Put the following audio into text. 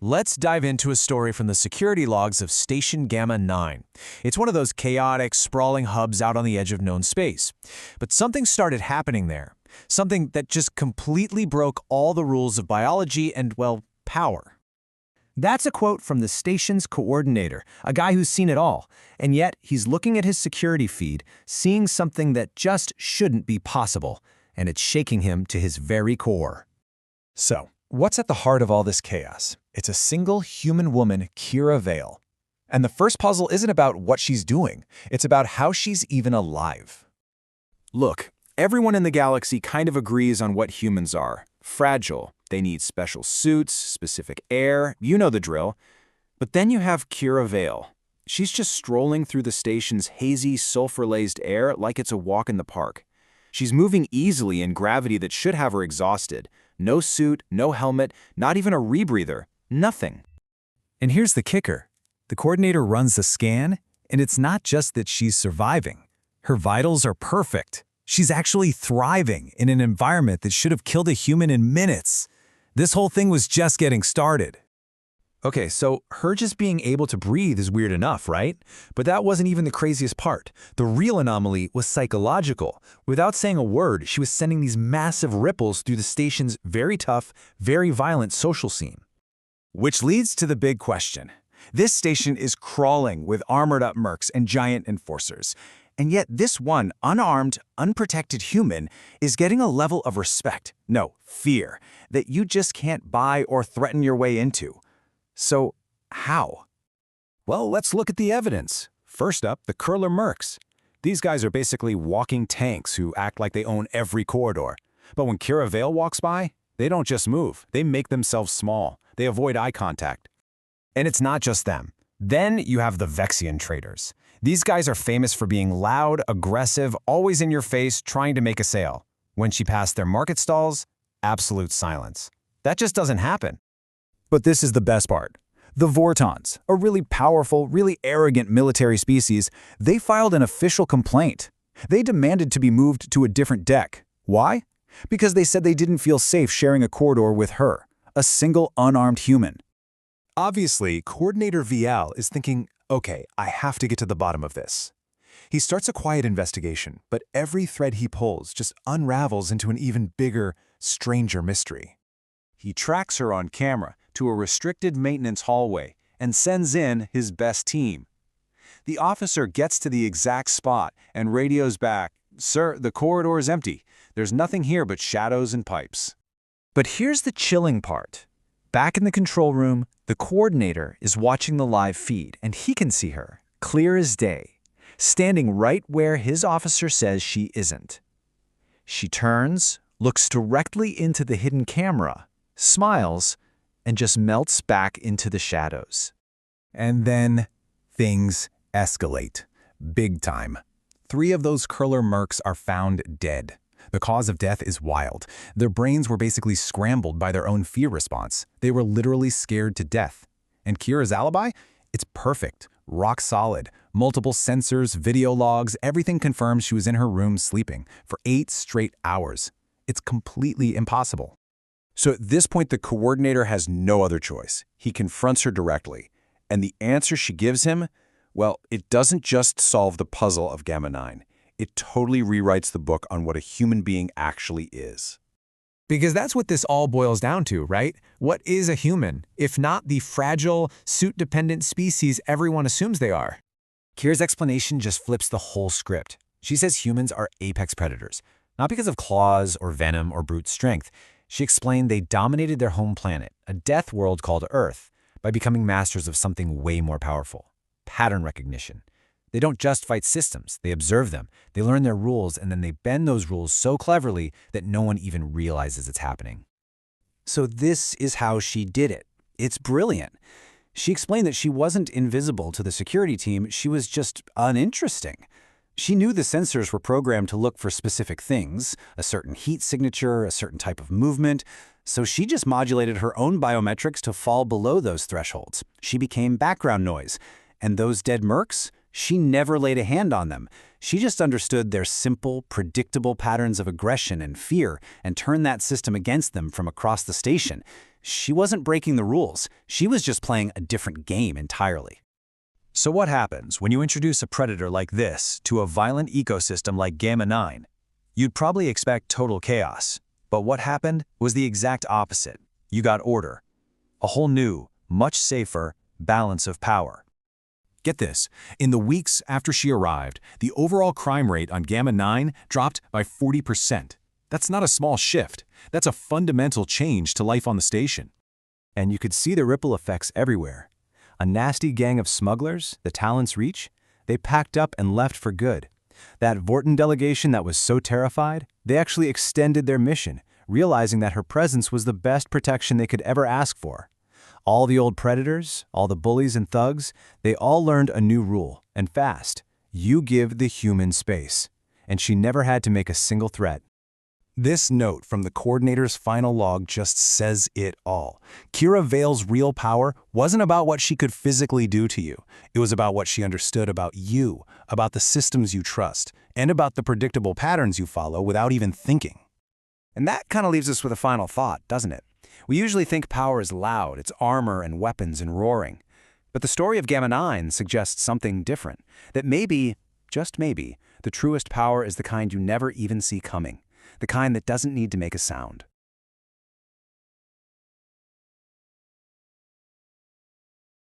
Let's dive into a story from the security logs of Station Gamma 9. It's one of those chaotic, sprawling hubs out on the edge of known space. But something started happening there. Something that just completely broke all the rules of biology and, well, power. That's a quote from the station's coordinator, a guy who's seen it all. And yet, he's looking at his security feed, seeing something that just shouldn't be possible. And it's shaking him to his very core. So, what's at the heart of all this chaos? It's a single human woman, Kira Vale. And the first puzzle isn't about what she's doing. It's about how she's even alive. Look, everyone in the galaxy kind of agrees on what humans are. Fragile. They need special suits, specific air, you know the drill. But then you have Kira Vale. She's just strolling through the station's hazy, sulfur-laced air like it's a walk in the park. She's moving easily in gravity that should have her exhausted. No suit, no helmet, not even a rebreather. Nothing. And here's the kicker. The coordinator runs the scan, and it's not just that she's surviving. Her vitals are perfect. She's actually thriving in an environment that should have killed a human in minutes. This whole thing was just getting started. Okay, so her just being able to breathe is weird enough, right? But that wasn't even the craziest part. The real anomaly was psychological. Without saying a word, she was sending these massive ripples through the station's very tough, very violent social scene. Which leads to the big question. This station is crawling with armored-up mercs and giant enforcers. And yet this one unarmed, unprotected human is getting a level of respect, no, fear, that you just can't buy or threaten your way into. So, how? Well, let's look at the evidence. First up, the Curler Mercs. These guys are basically walking tanks who act like they own every corridor. But when Kira Vale walks by, they don't just move, they make themselves small. They avoid eye contact. And it's not just them. Then you have the Vexian traders. These guys are famous for being loud, aggressive, always in your face, trying to make a sale. When she passed their market stalls, absolute silence. That just doesn't happen. But this is the best part. The Vortons, a really powerful, really arrogant military species, they filed an official complaint. They demanded to be moved to a different deck. Why? Because they said they didn't feel safe sharing a corridor with her, a single unarmed human. Obviously, Coordinator Vial is thinking, okay, I have to get to the bottom of this. He starts a quiet investigation, but every thread he pulls just unravels into an even bigger, stranger mystery. He tracks her on camera to a restricted maintenance hallway and sends in his best team. The officer gets to the exact spot and radios back, "Sir, the corridor is empty. There's nothing here but shadows and pipes." But here's the chilling part. Back in the control room, the coordinator is watching the live feed, and he can see her, clear as day, standing right where his officer says she isn't. She turns, looks directly into the hidden camera, smiles, and just melts back into the shadows. And then things escalate. Big time. 3 of those Curler Mercs are found dead. The cause of death is wild. Their brains were basically scrambled by their own fear response. They were literally scared to death. And Kira's alibi? It's perfect. Rock solid. Multiple sensors, video logs, everything confirms she was in her room sleeping for 8 straight hours. It's completely impossible. So at this point, the coordinator has no other choice. He confronts her directly. And the answer she gives him, well, it doesn't just solve the puzzle of Gamma 9. It totally rewrites the book on what a human being actually is. Because that's what this all boils down to, right? What is a human, if not the fragile, suit-dependent species everyone assumes they are? Kira's explanation just flips the whole script. She says humans are apex predators, not because of claws or venom or brute strength. She explained they dominated their home planet, a death world called Earth, by becoming masters of something way more powerful: pattern recognition. They don't just fight systems, they observe them, they learn their rules, and then they bend those rules so cleverly that no one even realizes it's happening. So this is how she did it. It's brilliant. She explained that she wasn't invisible to the security team, she was just uninteresting. She knew the sensors were programmed to look for specific things, a certain heat signature, a certain type of movement, so she just modulated her own biometrics to fall below those thresholds. She became background noise. And those dead mercs? She never laid a hand on them. She just understood their simple, predictable patterns of aggression and fear and turned that system against them from across the station. She wasn't breaking the rules. She was just playing a different game entirely. So what happens when you introduce a predator like this to a violent ecosystem like Gamma-9? You'd probably expect total chaos. But what happened was the exact opposite. You got order. A whole new, much safer balance of power. Get this, in the weeks after she arrived, the overall crime rate on Gamma-9 dropped by 40%. That's not a small shift. That's a fundamental change to life on the station. And you could see the ripple effects everywhere. A nasty gang of smugglers, the Talon's Reach, they packed up and left for good. That Vorton delegation that was so terrified, they actually extended their mission, realizing that her presence was the best protection they could ever ask for. All the old predators, all the bullies and thugs, they all learned a new rule, and fast. You give the human space. And she never had to make a single threat. This note from the coordinator's final log just says it all. Kira Vale's real power wasn't about what she could physically do to you. It was about what she understood about you, about the systems you trust, and about the predictable patterns you follow without even thinking. And that kind of leaves us with a final thought, doesn't it? We usually think power is loud, it's armor and weapons and roaring. But the story of Gamma-9 suggests something different, that maybe, just maybe, the truest power is the kind you never even see coming. The kind that doesn't need to make a sound.